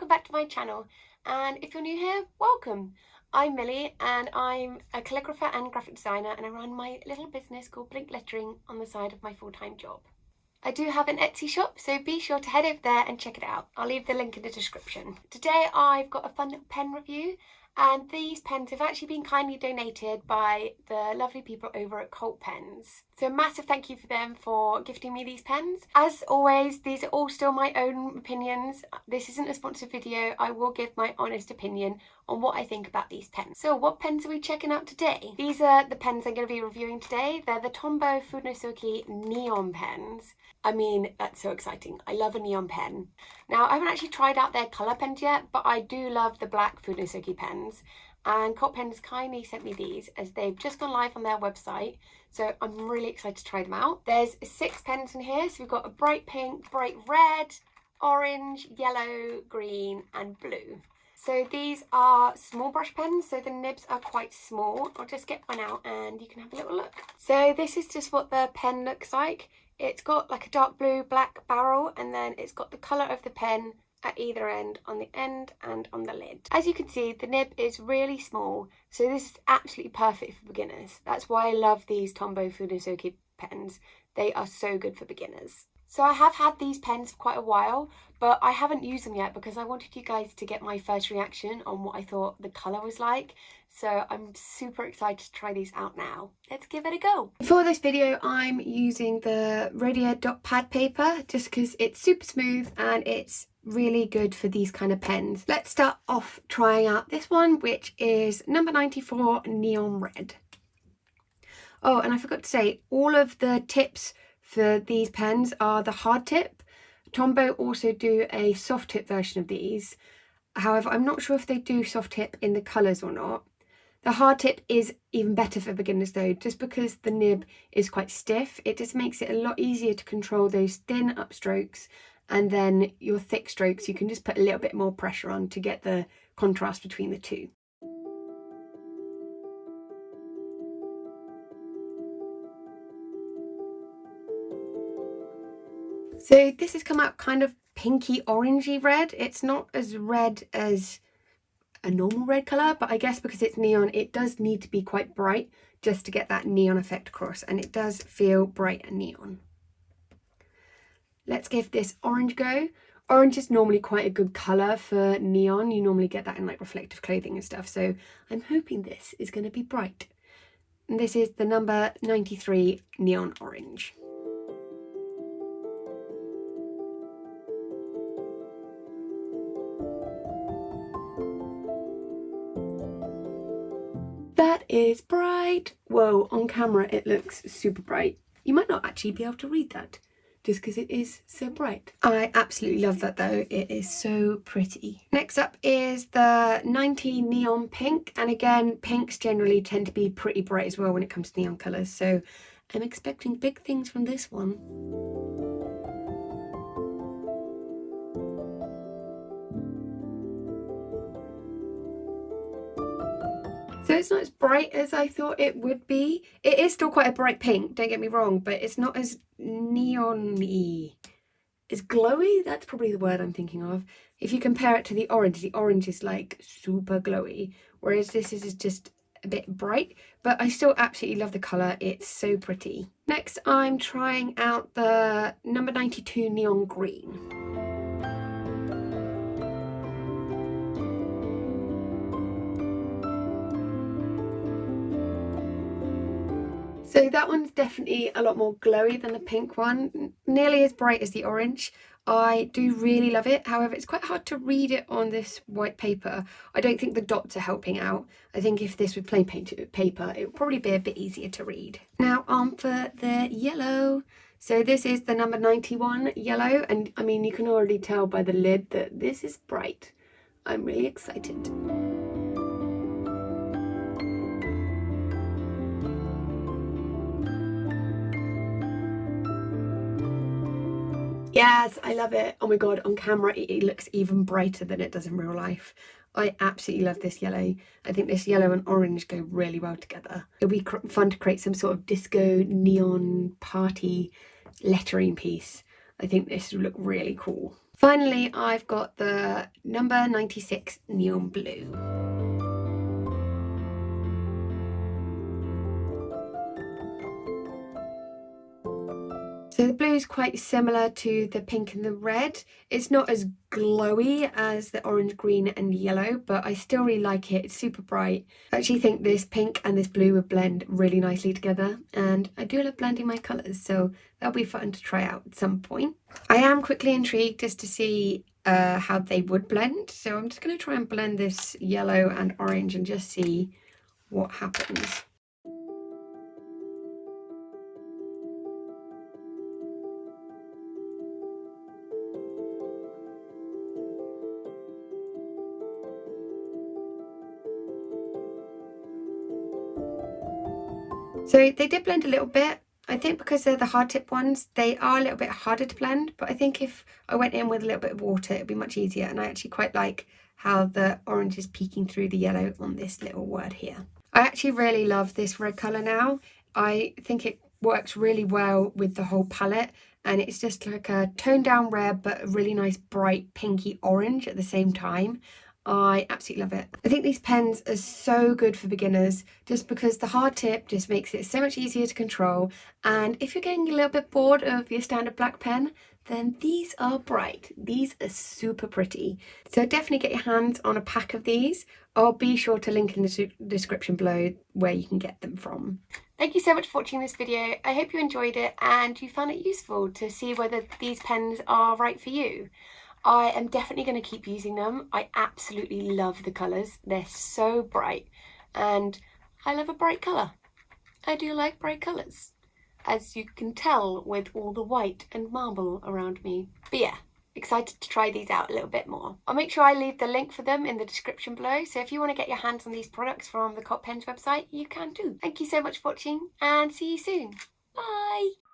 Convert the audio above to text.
welcome back to my channel, and if you're new here, welcome. I'm Millie and I'm a calligrapher and graphic designer, and I run my little business called Blink Lettering on the side of my full-time job. I do have an Etsy shop, so be sure to head over there and check it out. I'll leave the link in the description. Today I've got a fun little pen review, and these pens have actually been kindly donated by the lovely people over at Cult Pens. So a massive thank you for them for gifting me these pens. As always, these are all still my own opinions. This isn't a sponsored video. I will give my honest opinion on what I think about these pens. So what pens are we checking out today? These are the pens I'm going to be reviewing today. They're the Tombow Fudenosuke Neon pens. I mean, that's so exciting. I love a neon pen. Now, I haven't actually tried out their colour pens yet, but I do love the black Fudenosuke pens. And Cult Pens kindly sent me these as they've just gone live on their website. So I'm really excited to try them out. There's 6 pens in here. So we've got a bright pink, bright red, orange, yellow, green and blue. So these are small brush pens, so the nibs are quite small. I'll just get one out and you can have a little look. So this is just what the pen looks like. It's got like a dark blue, black barrel, and then it's got the colour of the pen at either end, on the end and on the lid. As you can see, the nib is really small, so this is absolutely perfect for beginners. That's why I love these Tombow Fudenosuke pens. They are so good for beginners. So I have had these pens for quite a while, but I haven't used them yet because I wanted you guys to get my first reaction on what I thought the colour was like. So I'm super excited to try these out now. Let's give it a go. For this video, I'm using the Rhodia dot pad paper just because it's super smooth and it's really good for these kind of pens. Let's start off trying out this one, which is number 94 Neon Red. Oh, and I forgot to say, all of the tips for these pens are the hard tip. Tombow also do a soft tip version of these. However, I'm not sure if they do soft tip in the colours or not. The hard tip is even better for beginners though, just because the nib is quite stiff. It just makes it a lot easier to control those thin upstrokes, and then your thick strokes you can just put a little bit more pressure on to get the contrast between the two. So this has come out kind of pinky orangey red. It's not as red as a normal red colour, but I guess because it's neon, it does need to be quite bright just to get that neon effect across, and it does feel bright and neon. Let's give this orange a go. Orange is normally quite a good colour for neon. You normally get that in like reflective clothing and stuff, so I'm hoping this is going to be bright. And this is the number 93 Neon Orange. That is bright. Whoa, on camera it looks super bright. You might not actually be able to read that just because it is so bright. I absolutely love that though. It is so pretty. Next up is the 90 Neon Pink. And again, pinks generally tend to be pretty bright as well when it comes to neon colours. So I'm expecting big things from this one. So it's not as bright as I thought it would be. It is still quite a bright pink, don't get me wrong, but it's not as neon-y. It's glowy, that's probably the word I'm thinking of. If you compare it to the orange is like super glowy, whereas this is just a bit bright, but I still absolutely love the colour. It's so pretty. Next, I'm trying out the number 92 Neon Green. So that one's definitely a lot more glowy than the pink one, nearly as bright as the orange. I do really love it. However, it's quite hard to read it on this white paper. I don't think the dots are helping out. I think if this was plain painted paper, it would probably be a bit easier to read. Now on for the yellow. So this is the number 91 yellow, and I mean, you can already tell by the lid that this is bright. I'm really excited. Yes, I love it. Oh my god, on camera it looks even brighter than it does in real life. I absolutely love this yellow. I think this yellow and orange go really well together. It'll be fun to create some sort of disco neon party lettering piece. I think this would look really cool. Finally, I've got the number 96 Neon Blue. So the blue is quite similar to the pink and the red. It's not as glowy as the orange, green and yellow, but I still really like it. It's super bright. I actually think this pink and this blue would blend really nicely together, and I do love blending my colours, so that'll be fun to try out at some point. I am quickly intrigued just to see how they would blend, so I'm just going to try and blend this yellow and orange and just see what happens. So they did blend a little bit. I think because they're the hard tip ones, they are a little bit harder to blend, but I think if I went in with a little bit of water, it'd be much easier. And I actually quite like how the orange is peeking through the yellow on this little word here. I actually really love this red colour now. I think it works really well with the whole palette, and it's just like a toned down red, but a really nice bright pinky orange at the same time. I absolutely love it. I think these pens are so good for beginners just because the hard tip just makes it so much easier to control, and if you're getting a little bit bored of your standard black pen, then these are bright. These are super pretty. So definitely get your hands on a pack of these. I'll be sure to link in the description below where you can get them from. Thank you so much for watching this video. I hope you enjoyed it and you found it useful to see whether these pens are right for you. I am definitely going to keep using them. I absolutely love the colours. They're so bright and I love a bright colour. I do like bright colours, as you can tell with all the white and marble around me. But yeah, excited to try these out a little bit more. I'll make sure I leave the link for them in the description below, so if you want to get your hands on these products from the Cot Pens website, you can too. Thank you so much for watching and see you soon. Bye!